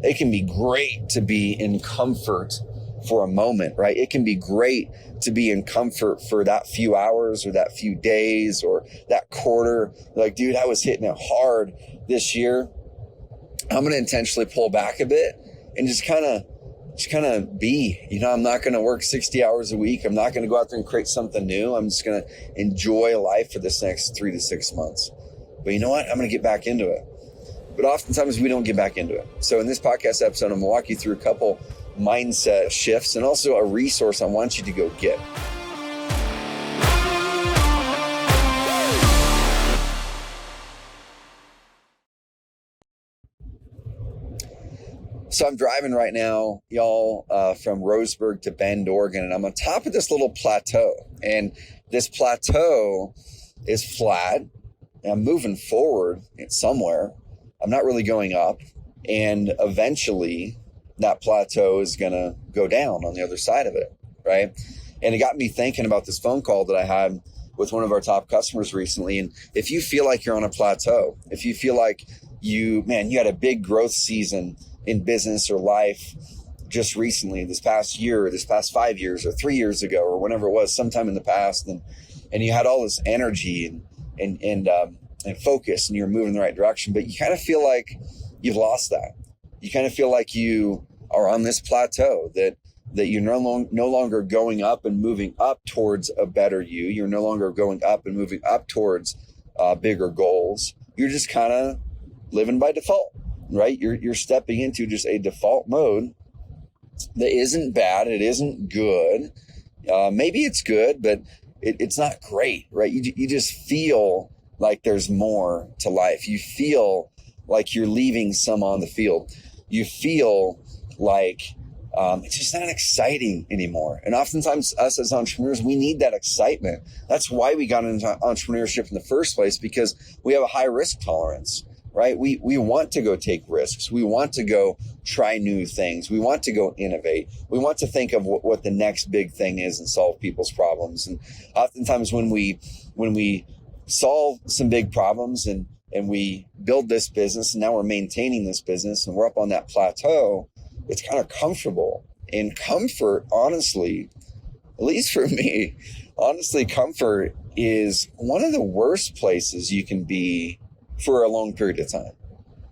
It can be great to be in comfort for a moment, right? It can be great to be in comfort for that few hours or that few days or that quarter. Like, dude, I was hitting it hard this year. I'm going to intentionally pull back a bit and just kind of be, I'm not going to work 60 hours a week. I'm not going to go out there and create something new. I'm just going to enjoy life for this next 3 to 6 months. But you know what? I'm going to get back into it. But oftentimes we don't get back into it. So in this podcast episode, I'm going to walk you through a couple mindset shifts and also a resource I want you to go get. So I'm driving right now, y'all, from Roseburg to Bend, Oregon, and I'm on top of this little plateau. And this plateau is flat, and I'm moving forward somewhere. I'm not really going up, and eventually that plateau is going to go down on the other side of it, right? And it got me thinking about this phone call that I had with one of our top customers recently. And if you feel like you're on a plateau, if you feel like you had a big growth season in business or life just recently, this past year, this past 5 years or 3 years ago, or whenever it was, sometime in the past, and you had all this energy and focus, and you're moving in the right direction, but you kind of feel like you've lost that. You kind of feel like you are on this plateau, that you're no longer going up and moving up towards a better you. You're no longer going up and moving up towards bigger goals. You're just kind of living by default, right? You're stepping into just a default mode that isn't bad. It isn't good. Maybe it's good, but it's not great, right? You just feel like there's more to life. You feel like you're leaving some on the field. You feel like it's just not exciting anymore. And oftentimes us as entrepreneurs, we need that excitement. That's why we got into entrepreneurship in the first place, because we have a high risk tolerance, right? We want to go take risks. We want to go try new things. We want to go innovate. We want to think of what the next big thing is and solve people's problems. And oftentimes when we solve some big problems and we build this business, and now we're maintaining this business and we're up on that plateau, it's kind of comfortable. And comfort, honestly, at least for me, comfort is one of the worst places you can be for a long period of time.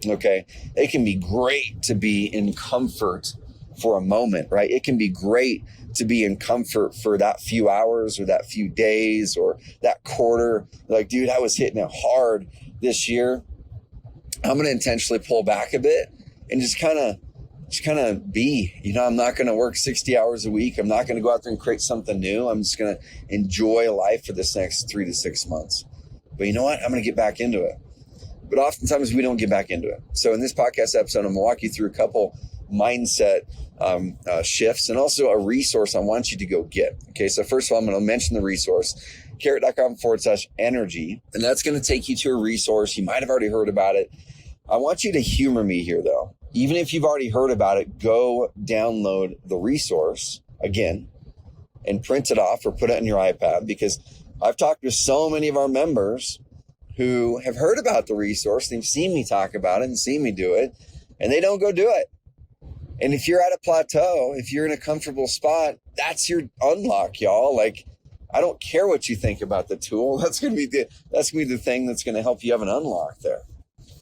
Okay. It can be great to be in comfort for a moment, right? It can be great to be in comfort for that few hours or that few days or that quarter. Like, dude, I was hitting it hard this year. I'm going to intentionally pull back a bit and just kind of be, I'm not going to work 60 hours a week. I'm not going to go out there and create something new. I'm just going to enjoy life for this next 3 to 6 months. But you know what? I'm going to get back into it. But oftentimes we don't get back into it. So in this podcast episode, I'm going to walk you through a couple mindset shifts and also a resource I want you to go get. Okay, so first of all, I'm going to mention the resource, carrot.com/energy. And that's going to take you to a resource. You might have already heard about it. I want you to humor me here, though. Even if you've already heard about it, go download the resource again and print it off or put it on your iPad, because I've talked to so many of our members who have heard about the resource. They've seen me talk about it and seen me do it, and they don't go do it. And if you're at a plateau, if you're in a comfortable spot, that's your unlock, y'all. Like, I don't care what you think about the tool. That's going to be the thing that's going to help you have an unlock there.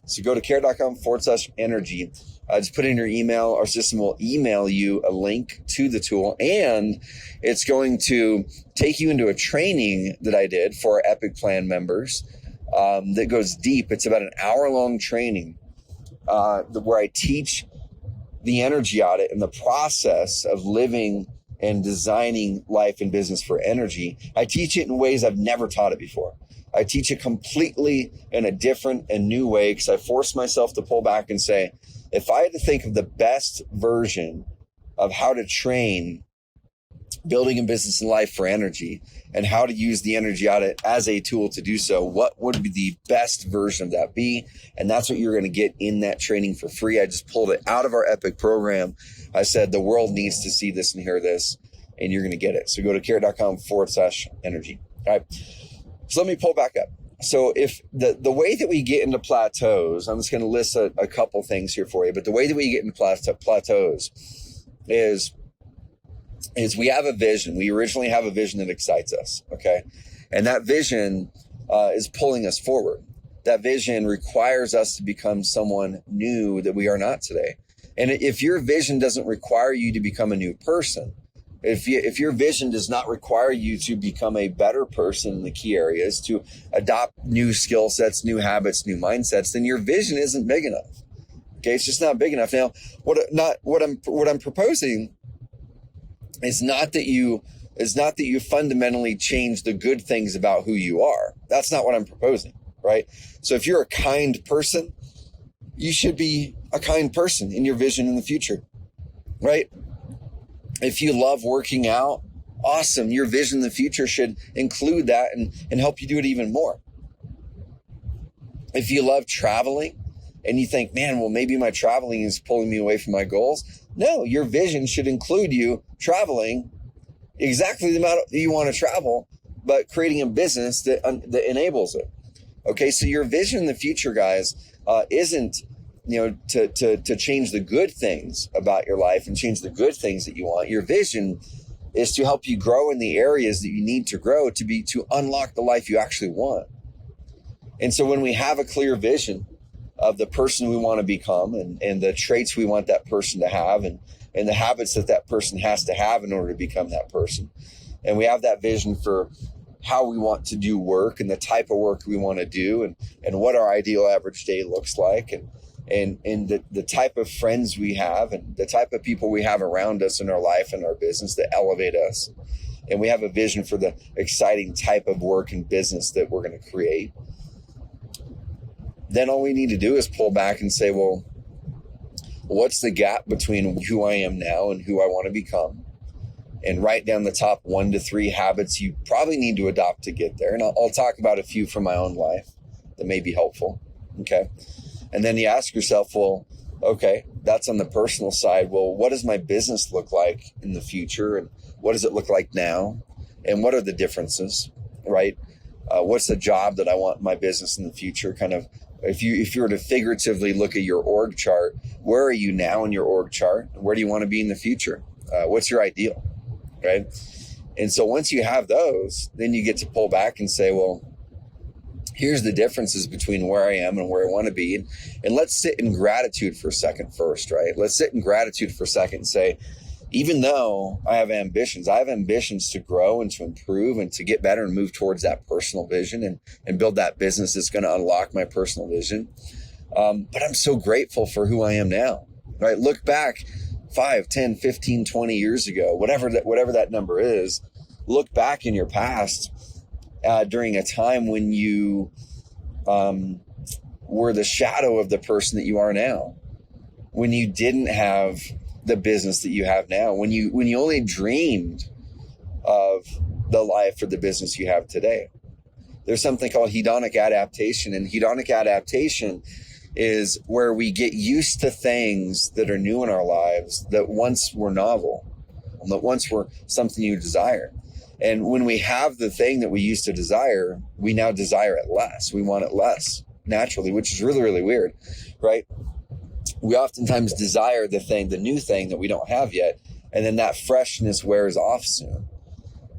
So go to carrot.com/energy. Just put in your email. Our system will email you a link to the tool, and it's going to take you into a training that I did for our Epic Plan members that goes deep. It's about an hour-long training where I teach the energy audit and the process of living and designing life and business for energy. I teach it in ways I've never taught it before. I teach it completely in a different and new way, because I force myself to pull back and say, if I had to think of the best version of how to train building a business and life for energy and how to use the energy audit as a tool to do so, what would be the best version of that be? And that's what you're going to get in that training for free. I just pulled it out of our Epic program. I said, the world needs to see this and hear this, and you're going to get it. So go to carrot.com/energy. All right. So let me pull back up. So if the way that we get into plateaus, I'm just going to list a couple things here for you, but the way that we get into plateaus is we have a vision. We originally have a vision that excites us, okay? And that vision is pulling us forward. That vision requires us to become someone new that we are not today. And if your vision doesn't require you to become a new person, if your vision does not require you to become a better person in the key areas, to adopt new skill sets, new habits, new mindsets, then your vision isn't big enough. Okay, it's just not big enough. Now, what I'm proposing is not that you fundamentally change the good things about who you are. That's not what I'm proposing, right? So if you're a kind person, you should be a kind person in your vision in the future, right? If you love working out, awesome. Your vision in the future should include that and help you do it even more. If you love traveling and you think, man, well, maybe my traveling is pulling me away from my goals. No, your vision should include you traveling exactly the amount that you want to travel, but creating a business that enables it. Okay, so your vision in the future, guys, isn't to change the good things about your life and change the good things that you want. Your vision is to help you grow in the areas that you need to grow to unlock the life you actually want. And so when we have a clear vision of the person we want to become and the traits we want that person to have and the habits that person has to have in order to become that person, and we have that vision for how we want to do work and the type of work we want to do and what our ideal average day looks like and the type of friends we have and the type of people we have around us in our life and our business that elevate us. And we have a vision for the exciting type of work and business that we're going to create. Then all we need to do is pull back and say, well, what's the gap between who I am now and who I want to become? And write down the top 1 to 3 habits you probably need to adopt to get there. And I'll talk about a few from my own life that may be helpful. Okay. And then you ask yourself, well, okay, that's on the personal side. Well, what does my business look like in the future? And what does it look like now? And what are the differences, right? What's the job that I want in my business in the future? Kind of, if you were to figuratively look at your org chart, where are you now in your org chart? Where do you want to be in the future? What's your ideal, right? And so once you have those, then you get to pull back and say, well, here's the differences between where I am and where I want to be. And let's sit in gratitude for a second first, right? Let's sit in gratitude for a second and say, even though I have ambitions to grow and to improve and to get better and move towards that personal vision and build that business that's going to unlock my personal vision. But I'm so grateful for who I am now, right? Look back 5, 10, 15, 20 years ago, whatever that number is, look back in your past during a time when you were the shadow of the person that you are now, when you didn't have the business that you have now, when you only dreamed of the life or the business you have today. There's something called hedonic adaptation, and hedonic adaptation is where we get used to things that are new in our lives that once were novel, that once were something you desire. And when we have the thing that we used to desire, we now desire it less. We want it less naturally, which is really, really weird, right? We oftentimes desire the new thing that we don't have yet. And then that freshness wears off soon.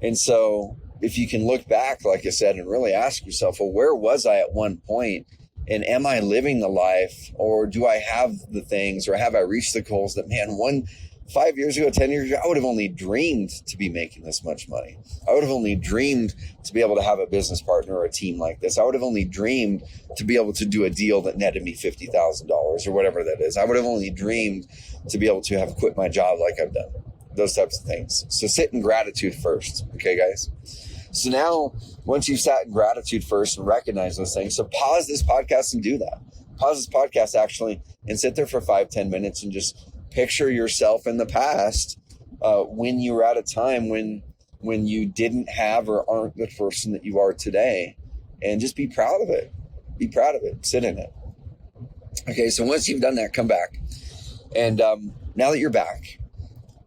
And so if you can look back, like I said, and really ask yourself, well, where was I at one point? And am I living the life, or do I have the things, or have I reached the goals that, man, 5 years ago, 10 years ago, I would have only dreamed to be making this much money. I would have only dreamed to be able to have a business partner or a team like this. I would have only dreamed to be able to do a deal that netted me $50,000 or whatever that is. I would have only dreamed to be able to have quit my job like I've done. Those types of things. So sit in gratitude first. Okay, guys? So now, once you've sat in gratitude first and recognize those things, so pause this podcast and do that. Pause this podcast actually and sit there for 5-10 minutes and just picture yourself in the past when you were at a time when you didn't have or aren't the person that you are today, and just be proud of it. Be proud of it. Sit in it. Okay, so once you've done that, come back. And now that you're back,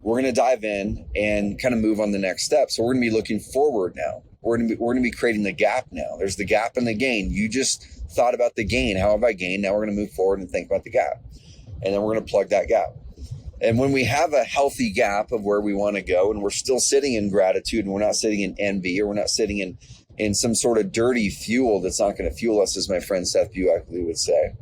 we're going to dive in and kind of move on the next step. So we're going to be looking forward now. we're going to be creating the gap now. There's the gap and the gain. You just thought about the gain. How have I gained? Now we're going to move forward and think about the gap. And then we're going to plug that gap. And when we have a healthy gap of where we want to go, and we're still sitting in gratitude, and we're not sitting in envy, or we're not sitting in some sort of dirty fuel that's not going to fuel us, as my friend Seth Buckley would say.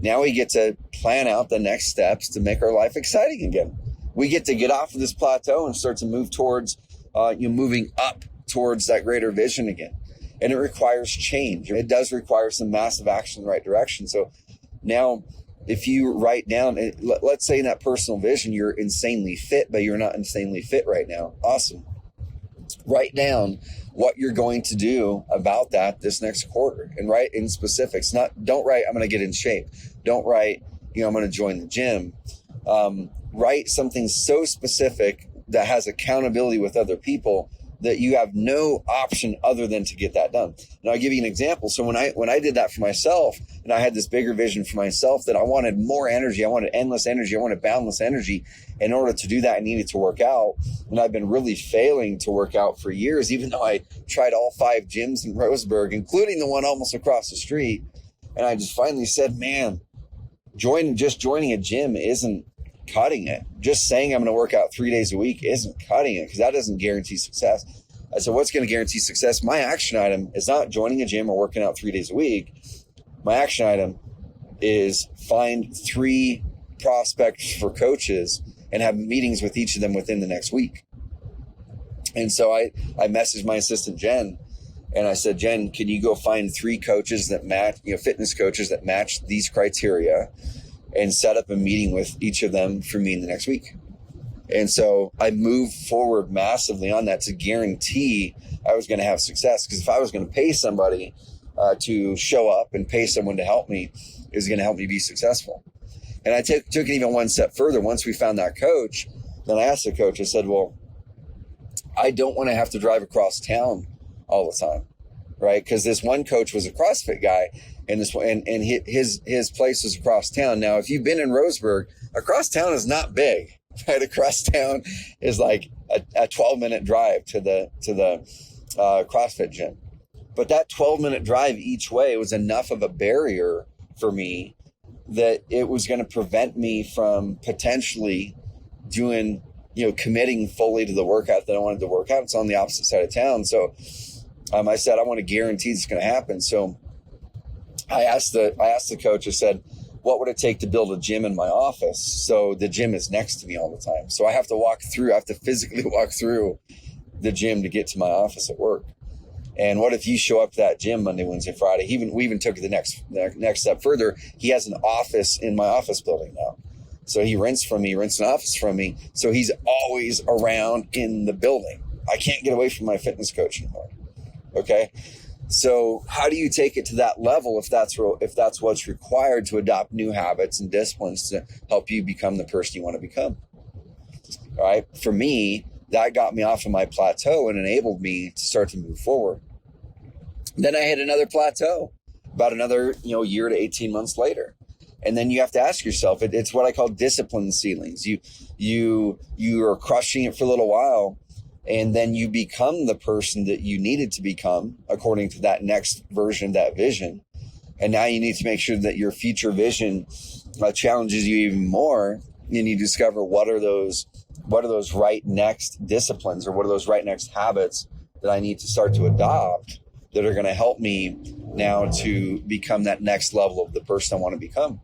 Now we get to plan out the next steps to make our life exciting again. We get to get off of this plateau and start to move towards, moving up towards that greater vision again. And it requires change. It does require some massive action in the right direction. So now, if you write down, let's say in that personal vision, you're insanely fit, but you're not insanely fit right now. Awesome. Write down what you're going to do about that this next quarter, and write in specifics. Don't write, I'm going to get in shape. Don't write, I'm going to join the gym. Write something so specific that has accountability with other people that you have no option other than to get that done. And I'll give you an example. So when I did that for myself, and I had this bigger vision for myself that I wanted more energy, I wanted endless energy, I wanted boundless energy. In order to do that, I needed to work out. And I've been really failing to work out for years, even though I tried all 5 gyms in Roseburg, including the one almost across the street. And I just finally said, man, just joining a gym isn't cutting it. Just saying I'm going to work out 3 days a week isn't cutting it, because that doesn't guarantee success. I said, what's going to guarantee success? My action item is not joining a gym or working out 3 days a week. My action item is find 3 prospects for coaches and have meetings with each of them within the next week. And so I messaged my assistant, Jen, and I said, Jen, can you go find 3 coaches that match, fitness coaches that match these criteria, and set up a meeting with each of them for me in the next week. And so I moved forward massively on that to guarantee I was going to have success. Because if I was going to pay somebody to show up and pay someone to help me, it was going to help me be successful. And I took it even one step further. Once we found that coach, then I asked the coach, I said, well, I don't want to have to drive across town all the time, right? Because this one coach was a CrossFit guy, and his place is across town. Now, if you've been in Roseburg, across town is not big, right? Across town is like a 12-minute drive to the CrossFit gym. But that 12-minute drive each way was enough of a barrier for me that it was going to prevent me from potentially doing, committing fully to the workout that I wanted to work out. It's on the opposite side of town. So I said, I want to guarantee it's going to happen. So I asked the coach, I said, what would it take to build a gym in my office? So the gym is next to me all the time. So I have to physically walk through the gym to get to my office at work. And what if you show up to that gym Monday, Wednesday, Friday? We even took it the next step further. He has an office in my office building now. So he rents an office from me. So he's always around in the building. I can't get away from my fitness coach anymore. Okay. So how do you take it to that level if that's what's required to adopt new habits and disciplines to help you become the person you want to become? All right. For me, that got me off of my plateau and enabled me to start to move forward. Then I hit another plateau about another, year to 18 months later. And then you have to ask yourself, it's what I call discipline ceilings. You are crushing it for a little while, and then you become the person that you needed to become according to that next version of that vision. And now you need to make sure that your future vision challenges you even more. And you discover what are those right next disciplines, or what are those right next habits that I need to start to adopt that are going to help me now to become that next level of the person I want to become.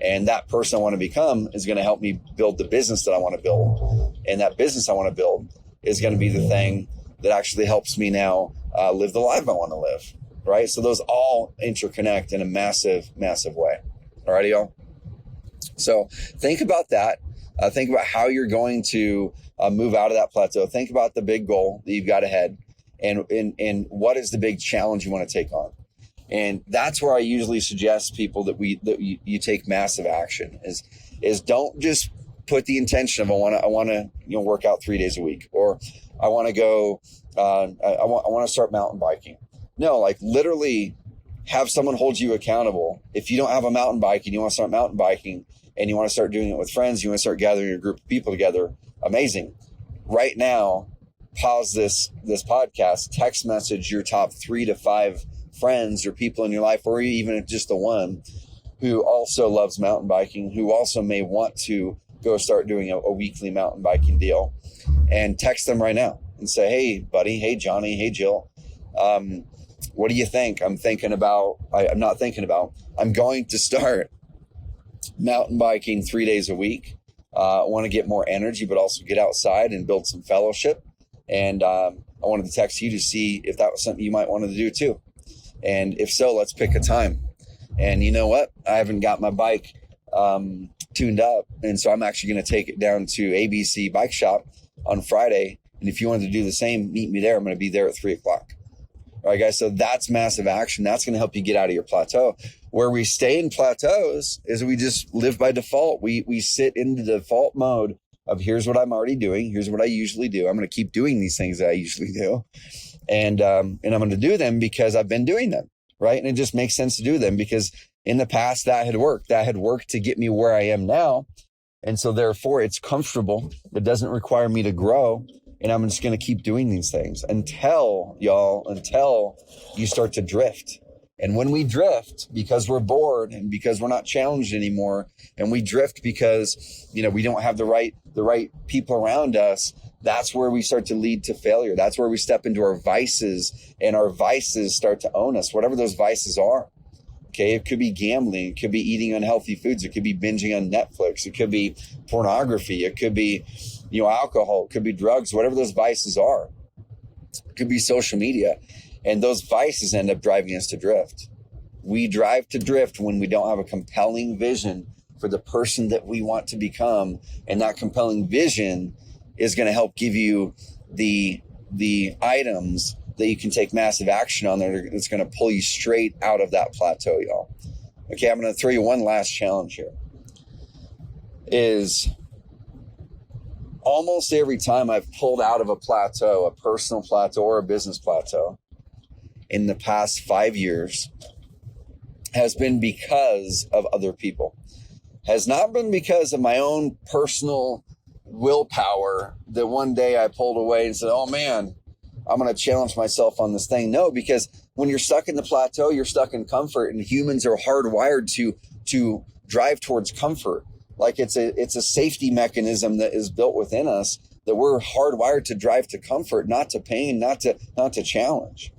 And that person I want to become is going to help me build the business that I want to build. And that business I want to build is going to be the thing that actually helps me now live the life I want to live, right? So those all interconnect in a massive, massive way. All right, y'all? So think about that. Think about how you're going to move out of that plateau. Think about the big goal that you've got ahead, and what is the big challenge you want to take on. And that's where I usually suggest people that you take massive action. Is don't just put the intention of I want to work out 3 days a week, or I want to go I want to start mountain biking. No, like literally have someone hold you accountable. If you don't have a mountain bike and you want to start mountain biking and you want to start doing it with friends, you want to start gathering a group of people together, amazing. Right now, pause this podcast, text message your top 3 to 5 friends or people in your life, or even just the one who also loves mountain biking, who also may want to go start doing a weekly mountain biking deal, and text them right now and say, hey, buddy, hey, Johnny, hey, Jill, what do you think? I'm going to start mountain biking 3 days a week. I want to get more energy, but also get outside and build some fellowship. And I wanted to text you to see if that was something you might want to do too. And if so, let's pick a time. And you know what? I haven't got my bike tuned up. And so I'm actually going to take it down to ABC Bike Shop on Friday. And if you wanted to do the same, meet me there. I'm going to be there at 3:00. All right, guys. So that's massive action. That's going to help you get out of your plateau. Where we stay in plateaus is we just live by default. We sit in the default mode of here's what I'm already doing. Here's what I usually do. I'm going to keep doing these things that I usually do. And I'm going to do them because I've been doing them. Right. And it just makes sense to do them because in the past that had worked. That had worked to get me where I am now. And so therefore it's comfortable. It doesn't require me to grow. And I'm just going to keep doing these things until you start to drift. And when we drift because we're bored and because we're not challenged anymore, and we drift because, we don't have the right people around us, that's where we start to lead to failure. That's where we step into our vices, and our vices start to own us, whatever those vices are. Okay. It could be gambling. It could be eating unhealthy foods. It could be binging on Netflix. It could be pornography. It could be, alcohol. It could be drugs, whatever those vices are. It could be social media. And those vices end up driving us to drift. We drive to drift when we don't have a compelling vision for the person that we want to become. And that compelling vision is going to help give you the items that you can take massive action on that's going to pull you straight out of that plateau, y'all. Okay, I'm going to throw you one last challenge here. Is almost every time I've pulled out of a plateau, a personal plateau or a business plateau in the past 5 years has been because of other people. Has not been because of my own personal willpower that one day I pulled away and said, oh man, I'm going to challenge myself on this thing. No, because when you're stuck in the plateau, you're stuck in comfort, and humans are hardwired to drive towards comfort. Like it's a safety mechanism that is built within us, that we're hardwired to drive to comfort, not to pain, not to challenge.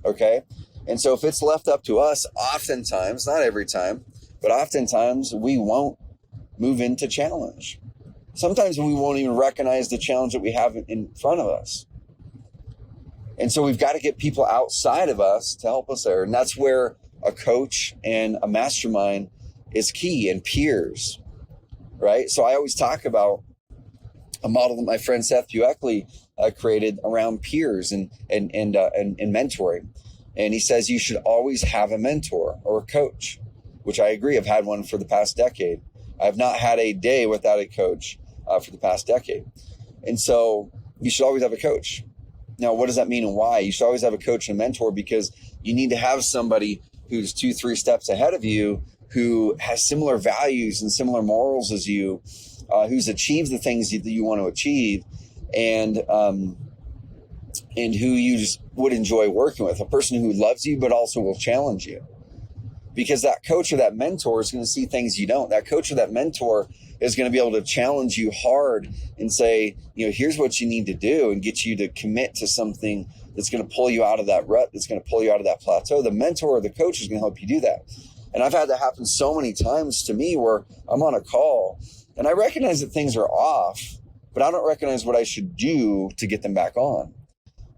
Okay. And so if it's left up to us, oftentimes, not every time, but oftentimes we won't move into challenge. Sometimes we won't even recognize the challenge that we have in front of us. And so we've got to get people outside of us to help us there. And that's where a coach and a mastermind is key, and peers, right? So I always talk about a model that my friend Seth Bueckley created around peers and mentoring. And he says you should always have a mentor or a coach, which I agree. I've had one for the past decade. I've not had a day without a coach for the past decade. And so you should always have a coach. Now, what does that mean and why? You should always have a coach and a mentor because you need to have somebody who's 2-3 steps ahead of you, who has similar values and similar morals as you, who's achieved the things that you want to achieve, and who you just would enjoy working with, a person who loves you but also will challenge you. Because that coach or that mentor is going to see things you don't. That coach or that mentor is going to be able to challenge you hard and say, here's what you need to do, and get you to commit to something that's going to pull you out of that rut, that's going to pull you out of that plateau. The mentor or the coach is going to help you do that. And I've had that happen so many times to me where I'm on a call and I recognize that things are off, but I don't recognize what I should do to get them back on.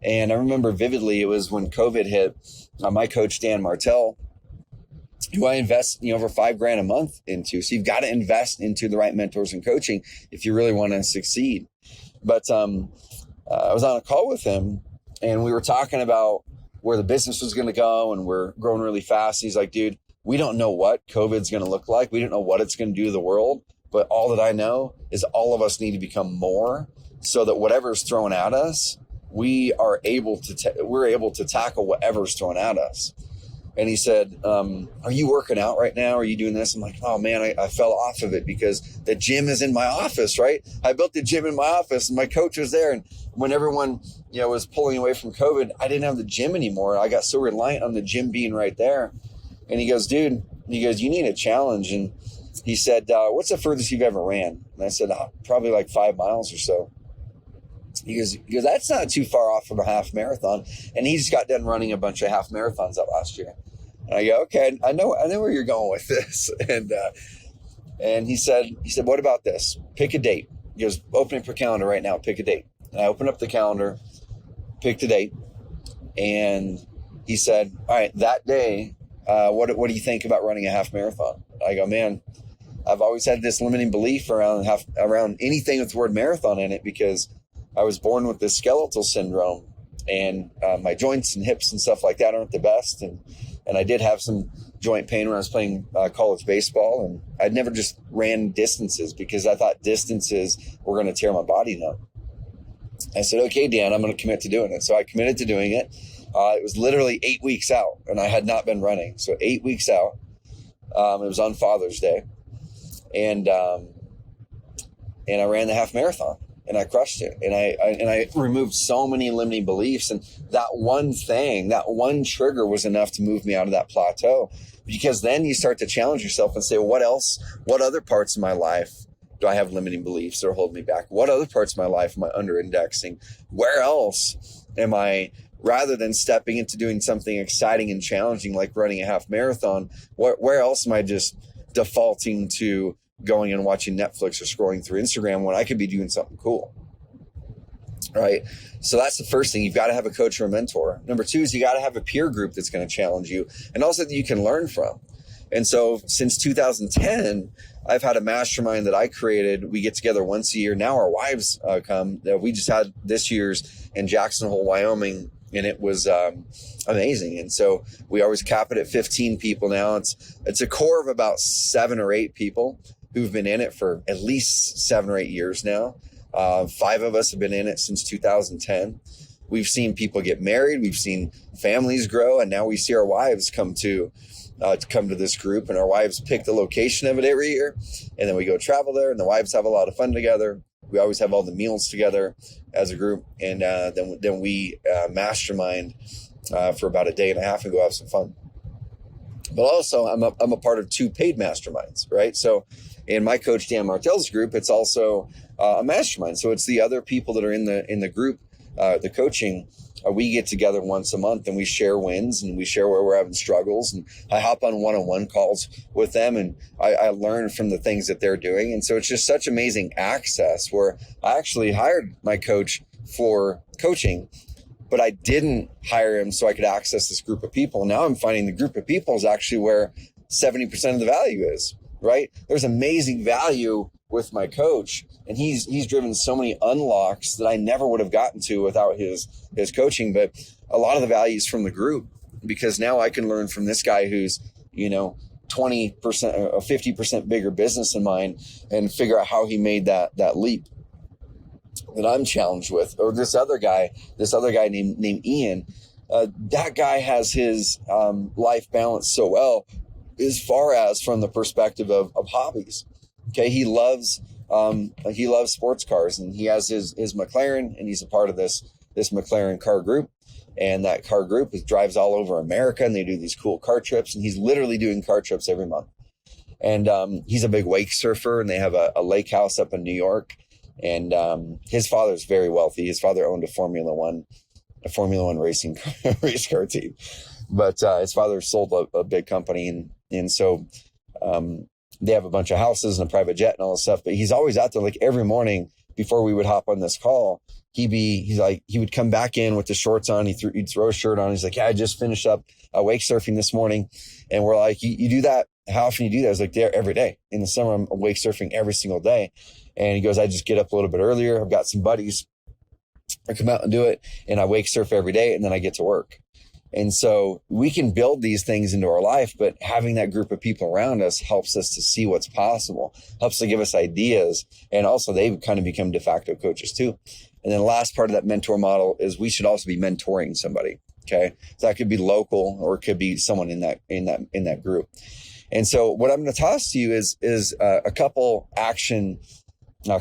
And I remember vividly, it was when COVID hit, my coach, Dan Martell, who I invest, over $5,000 a month into. So you've got to invest into the right mentors and coaching if you really want to succeed. But I was on a call with him and we were talking about where the business was going to go, and we're growing really fast. He's like, dude, we don't know what COVID's going to look like. We don't know what it's going to do to the world. But all that I know is all of us need to become more, so that whatever's thrown at us, we're able to tackle whatever's thrown at us. And he said, are you working out right now? Are you doing this? I'm like, oh man, I fell off of it because the gym is in my office, right? I built the gym in my office and my coach was there. And when everyone, was pulling away from COVID, I didn't have the gym anymore. I got so reliant on the gym being right there. And he goes, dude, you need a challenge. And he said, what's the furthest you've ever ran? And I said, probably like 5 miles or so. He goes, that's not too far off from a half marathon. And he just got done running a bunch of half marathons that last year. And I go, okay, I know where you're going with this. And he said, what about this? Pick a date. He goes, open up your calendar right now, pick a date. And I opened up the calendar, picked a date. And he said, all right, that day, what do you think about running a half marathon? I go, man, I've always had this limiting belief around anything with the word marathon in it because I was born with this skeletal syndrome, and my joints and hips and stuff like that aren't the best. And I did have some joint pain when I was playing college baseball, and I'd never just ran distances because I thought distances were going to tear my body down. I said, okay, Dan, I'm going to commit to doing it. So I committed to doing it. It was literally 8 weeks out, and I had not been running. So 8 weeks out. It was on Father's Day. And I ran the half marathon. And I crushed it. And I removed so many limiting beliefs. And that one trigger was enough to move me out of that plateau. Because then you start to challenge yourself and say, well, what other parts of my life do I have limiting beliefs that are holding me back? What other parts of my life am I under indexing? Where else am I, rather than stepping into doing something exciting and challenging like running a half marathon, where else am I just defaulting to going and watching Netflix or scrolling through Instagram when I could be doing something cool? Right. So that's the first thing. You've got to have a coach or a mentor. Number 2 is you got to have a peer group that's going to challenge you and also that you can learn from. And so since 2010, I've had a mastermind that I created. We get together once a year. Now our wives come. We just had this year's in Jackson Hole, Wyoming, and it was amazing. And so we always cap it at 15 people now. It's a core of about 7 or 8 people who've been in it for at least 7 or 8 years now. 5 of us have been in it since 2010. We've seen people get married. We've seen families grow. And now we see our wives come to this group, and our wives pick the location of it every year. And then we go travel there, and the wives have a lot of fun together. We always have all the meals together as a group. And then we mastermind for about a day and a half and go have some fun. But also I'm a part of 2 paid masterminds, right? So in my coach Dan Martell's group, it's also a mastermind. So it's the other people that are in the group, the coaching. We get together once a month and we share wins and we share where we're having struggles. And I hop on one-on-one calls with them and I learn from the things that they're doing. And so it's just such amazing access where I actually hired my coach for coaching, but I didn't hire him so I could access this group of people. Now I'm finding the group of people is actually where 70% of the value is, right? There's amazing value with my coach, and he's driven so many unlocks that I never would have gotten to without his coaching. But a lot of the value is from the group, because now I can learn from this guy who's 20% or 50% bigger business than mine and figure out how he made that leap that I'm challenged with. Or this other guy named Ian, that guy has his life balanced so well as far as from the perspective of hobbies. Okay, he loves sports cars, and he has his McLaren, and he's a part of this McLaren car group. And that car group drives all over America, and they do these cool car trips, and he's literally doing car trips every month. And he's a big wake surfer, and they have a lake house up in New York. And his father's very wealthy. His father owned a Formula One racing race car team, but his father sold a big company, and so they have a bunch of houses and a private jet and all this stuff. But he's always out there, like every morning before we would hop on this call. He would come back in with the shorts on. He'd throw a shirt on. He's like, yeah, I just finished up wake surfing this morning. And we're like, you do that? How often you do that? I was like, there every day. In the summer, I'm wake surfing every single day. And he goes, I just get up a little bit earlier. I've got some buddies. I come out and do it, and I wake surf every day, and then I get to work. And so we can build these things into our life, but having that group of people around us helps us to see what's possible, helps to give us ideas. And also they kind of become de facto coaches too. And then the last part of that mentor model is we should also be mentoring somebody. Okay. So that could be local, or it could be someone in that group. And so what I'm going to toss to you is a couple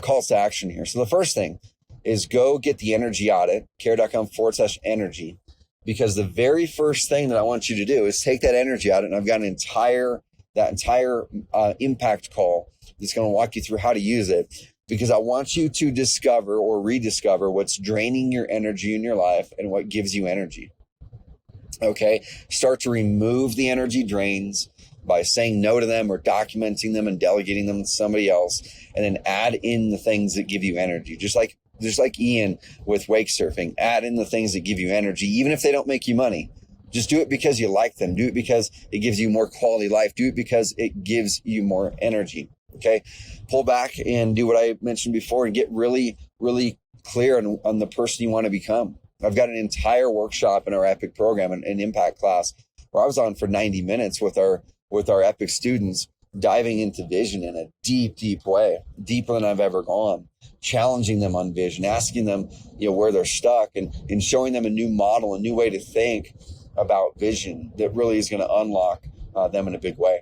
calls to action here. So the first thing is go get the energy audit, care.com/energy, because the very first thing that I want you to do is take that energy audit, and I've got that entire impact call that's going to walk you through how to use it, because I want you to discover or rediscover what's draining your energy in your life and what gives you energy. Okay, start to remove the energy drains by saying no to them or documenting them and delegating them to somebody else, and then add in the things that give you energy. Just like Ian with wake surfing, add in the things that give you energy, even if they don't make you money. Just do it because you like them. Do it because it gives you more quality life. Do it because it gives you more energy. Okay, pull back and do what I mentioned before, and get really, really clear on the person you want to become. I've got an entire workshop in our Epic program, an impact class, where I was on for 90 minutes with our Epic students, diving into vision in a deep, deep way, deeper than I've ever gone, challenging them on vision, asking them, where they're stuck, and showing them a new model, a new way to think about vision that really is going to unlock them in a big way.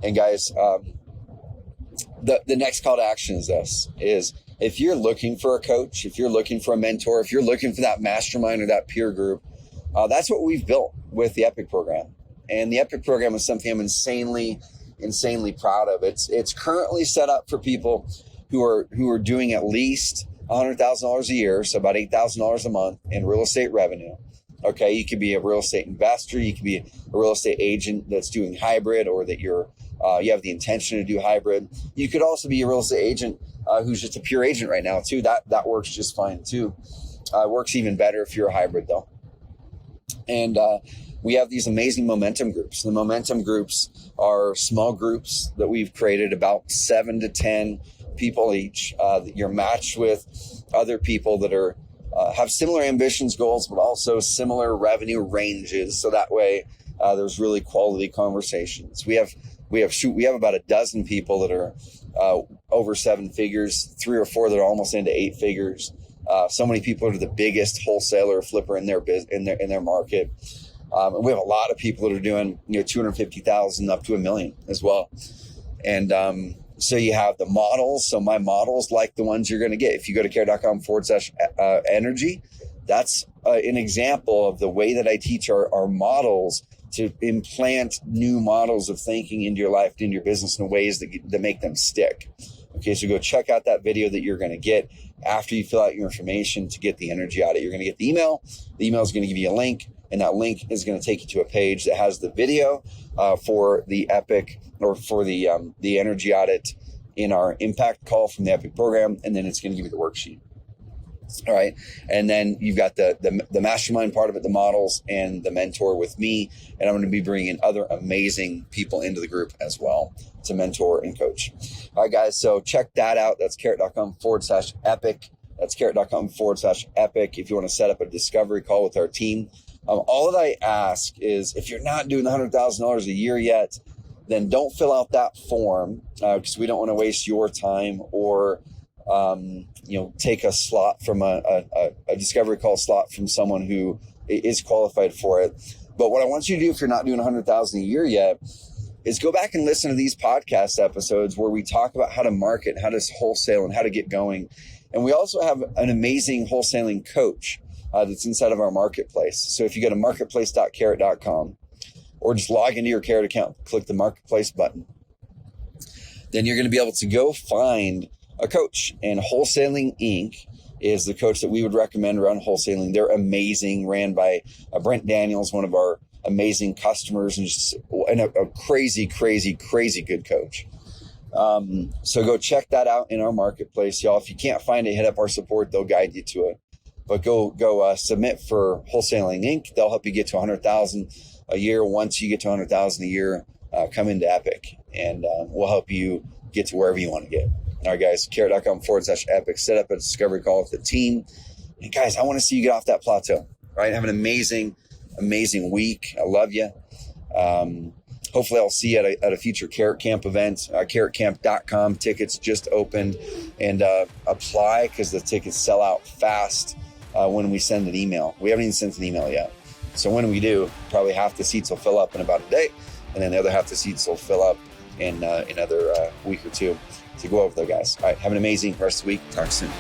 And guys, the next call to action is if you're looking for a coach, if you're looking for a mentor, if you're looking for that mastermind or that peer group, that's what we've built with the Epic program. And the Epic program is something I'm insanely proud of. It's currently set up for people who are doing at least $100,000 a year, so about $8,000 a month in real estate revenue. Okay, you could be a real estate investor, you could be a real estate agent that's doing hybrid, or that you have the intention to do hybrid. You could also be a real estate agent who's just a pure agent right now too. That works just fine too. It works even better if you're a hybrid though. And we have these amazing momentum groups. The momentum groups are small groups that we've created, about 7 to 10 people each. That you're matched with other people that are have similar ambitions, goals, but also similar revenue ranges. So that way, there's really quality conversations. We have about a dozen people that are over 7 figures, 3 or 4 that are almost into 8 figures. So many people are the biggest wholesaler or flipper in their market. And we have a lot of people that are doing 250,000 up to $1 million as well. And so you have the models. So my models, like the ones you're going to get, if you go to care.com/energy, that's an example of the way that I teach our models to implant new models of thinking into your life, into your business, in ways that make them stick. Okay, so go check out that video that you're going to get after you fill out your information to get the energy audit. You're going to get the email. The email is going to give you a link, and that link is going to take you to a page that has the video for the Epic, or for the energy audit in our impact call from the Epic program, and then it's going to give you the worksheet. All right. And then you've got the mastermind part of it, the models, and the mentor with me. And I'm going to be bringing other amazing people into the group as well to mentor and coach. All right, guys. So check that out. That's carrot.com/epic. That's carrot.com/epic. If you want to set up a discovery call with our team. All that I ask is, if you're not doing the $100,000 a year yet, then don't fill out that form, because we don't want to waste your time, or take a slot from a discovery call slot from someone who is qualified for it. But what I want you to do, if you're not doing 100,000 a year yet, is go back and listen to these podcast episodes where we talk about how to market, how to wholesale, and how to get going. And we also have an amazing wholesaling coach that's inside of our marketplace. So if you go to marketplace.carrot.com, or just log into your Carrot account, click the marketplace button, then you're going to be able to go find a coach. And Wholesaling Inc. is the coach that we would recommend around wholesaling. They're amazing, ran by Brent Daniels, one of our amazing customers, and a crazy, crazy, crazy good coach. So go check that out in our marketplace, y'all. If you can't find it, hit up our support. They'll guide you to it. But go submit for Wholesaling Inc. They'll help you get to 100,000 a year. Once you get to 100,000 a year, come into Epic, and we'll help you get to wherever you want to get. All right, guys, carrot.com/epic. Set up a discovery call with the team. And guys, I want to see you get off that plateau, right? Have an amazing, amazing week. I love you. Hopefully I'll see you at a future Carrot Camp event. Carrotcamp.com tickets just opened, and apply, because the tickets sell out fast when we send an email. We haven't even sent an email yet. So when we do, probably half the seats will fill up in about a day, and then the other half the seats will fill up in another week or two. So go over there, guys. All right, have an amazing rest of the week. Talk soon.